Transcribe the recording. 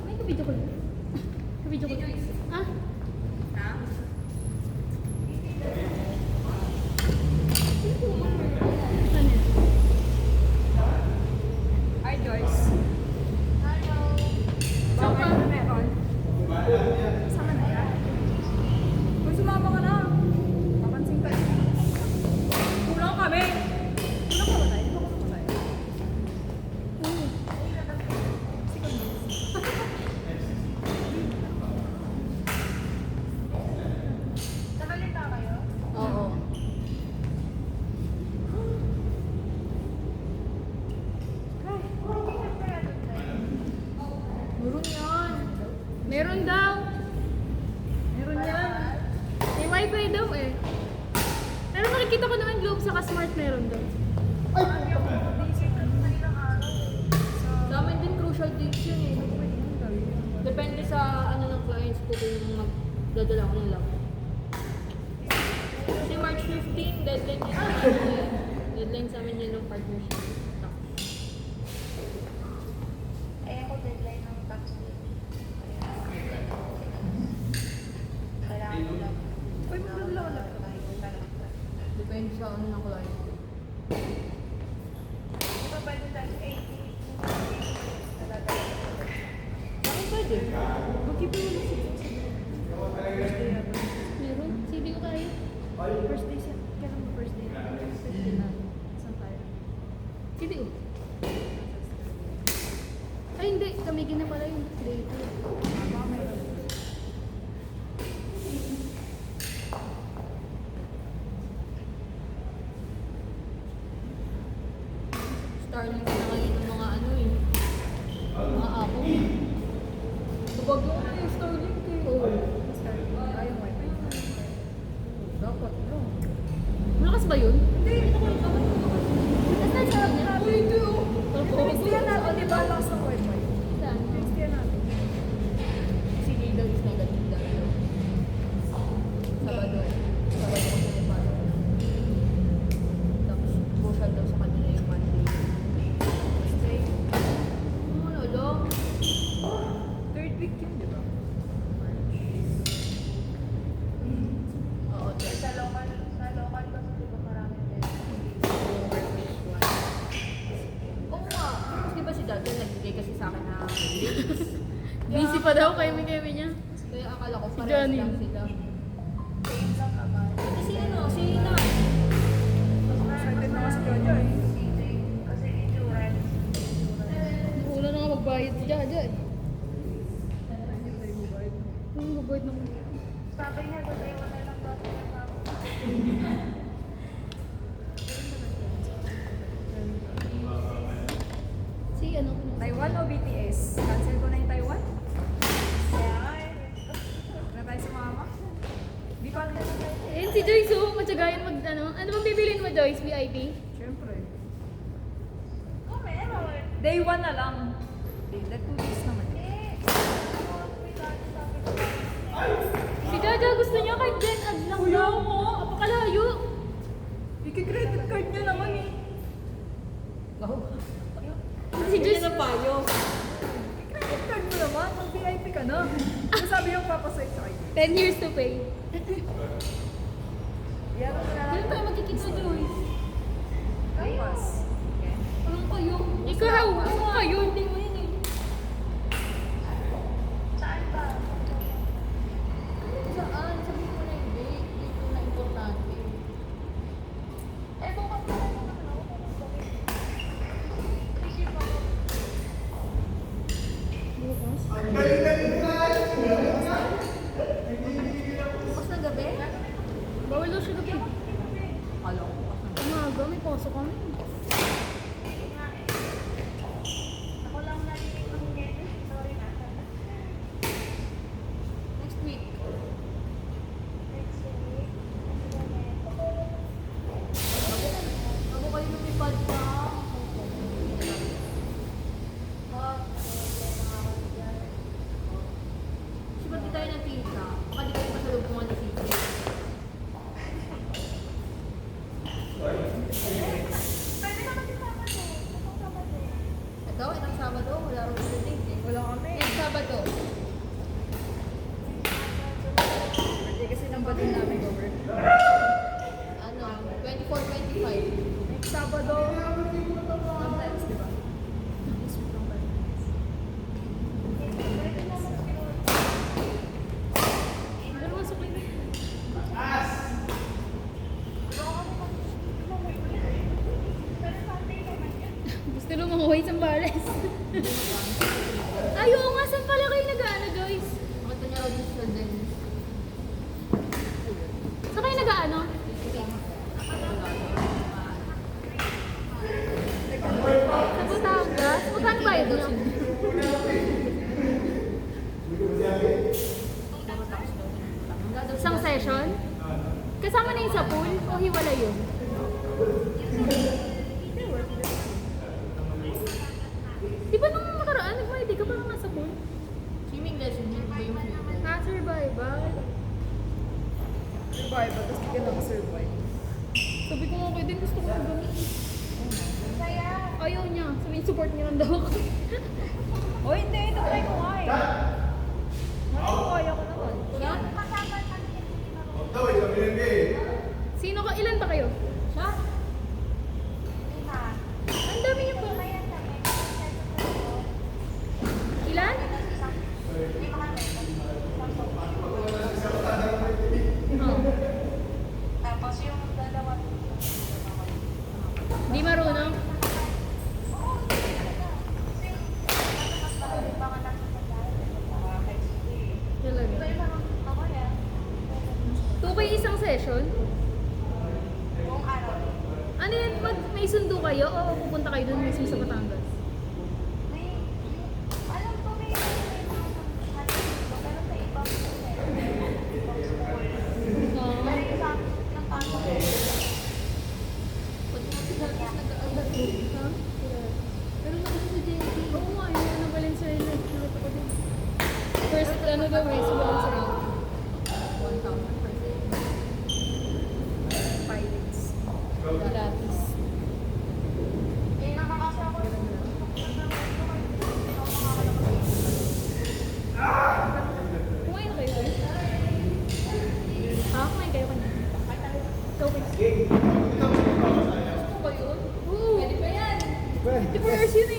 May kabidyo ko lang. Kabidyo ko lang. Ha? Hi, Joyce. Hello. Saan ka na meron? Sama na yan. Kung sumama ka na, mapansin ka. Kulang kami. Kulang ka ba tayo? Kulang ka ba tayo? Nakalita kayo? Oo. Meron yan. Meron daw. Meron yan. May wifi daw eh. Pero nakikita ko naman Globe sa Smart meron daw. Sa amin din crucial dates yun eh. Depende sa ano ng clients ko kung magdadala ko ng laptop. Kasi March 15, deadline yun. Deadline sa amin yun ng partnership. Eh, ako deadline ng tax bill. Kailangan ko lang. Uy, magdadala ka lang. Depende sa ano ng client ko. Di ba pwede tayo 80? Bakit pwede? Mag-keep mo na si Meron? Sige ko tayo. First day siya. Kailan mo first day? First day na. Saan tayo? Sige ko. Ay hindi, kamigin na pala yung day 2. Baka mayroon. Starlink na ngayon ng mga ano eh. Mga Apple. Tubag yung ano yung Starlink eh. Oo. Ayaw wifi. Dapat bro. Malakas ba yun? Hindi, ito ko yung dapat ko. Nasaan sa kanya? Uy, ito oh. Tapos, Christian natin, di ba? Lakas ng wifi. saan? Christian natin. Sige daw is nagaganda. Sabado. Sabado ko sa Nepal. Tapos, social daw sa kanila yung Monday. Stay. Ano, long? Third week yun, di ba? Oo, Sa local kasi di ba maraming deadline? oo nga. Tapos di ba si Dad nagbigay kasi sa akin na links? Busy pa daw kay Kemi niya. Kaya akala ko parehas Johnny. lang sila. Same lang naman. Si ano, si Na. Excited na kasi Jojo eh. CJ, kasi insurance. Wala na nga magbayad si Jaja eh. Ang magbayad ng... Sabi niya, gagawin mo na lang daw ng ako. Si ano? Taiwan o BTS? Cancel ko na yung Taiwan? Kaya nga eh. Na tayo sa mama? Di pa rin. Ayun si Joyce oh, matsagayan mag ano. Ano bang bibilin mo Joyce? VIP? Siyempre. Oh, meron. Day 1 na lang. Day, like 2 days naman. Eh, may dati sabi ko. Si Jaja gusto niya kahit Gen Ad lang Kuya daw. mo? Apakalayo. Iki-credit card niya naman eh. Si Joyce na payo. I-credit card mo naman. Mag-VIP ka na. Ano sabi yung papasite sa akin? 10 years to pay. Yan ang Kailan tayo magkikita Joyce? Bukas. Anong kayo? Ikaw! Anong kayo? Hindi mo yun eh. Saan ba? Saan? Sabi ko na yung date. Dito na importante. Eh, bukas na lang naman ako. Sige pa. Bukas? Bukas na gabi? Bawal daw siya gabi. Kala ko bukas na. Umaga, may pasok kami. daw, itang Sabado, wala rin ulit date eh. Wala kami. Next Sabado. Hindi kasi nang badin namin cover. Ano, 24-25. Next Sabado, sometimes, di ba? This week ng Valentine's. Dalawa sa play. Gusto mo manguhay sa Bares. Ay, oo nga, saan pala kayo nag-ano, Joyce? Punta niya raw dito sa Dennis. Saan kayo nag-ano? Sa Batangas? Magkano ba yun? Isang session? Kasama na yung sa pool o hiwala yun? Di ba nung nakaraan, nag-Friday ka parang nasa pool? Swimming lesson, yun ba yung swimming? Ha, survival. Survival, tapos di ka naka-survive. Sabi ko nga, okay din, gusto ko mag-gamit. Ayaw niya. Sabi support niya lang daw ako. O hindi, ito try ko nga eh. Kaya ko naman. Yan? Sino ka? Ilan ba kayo? Siya? Ang dami niyo po. Ilan? Oh. Tapos yung dalawa. Di marunong? Talaga. 2K isang session? Ano yan? May sundo kayo o pupunta kayo doon mismo sa Batangas? Pero nakita sa JT. Oo nga, yun ang Valenzuela. Nakita ko din. First, ano daw eh, sa Valenzuela. 1,000 per day. Pilots. Gratis. Kumain na kayo, sir? Ha? Kumain kayo kanina? Ikaw, Chris? Gusto ko ba yun? Oo. Pwede ba yan? 54 hours yun eh.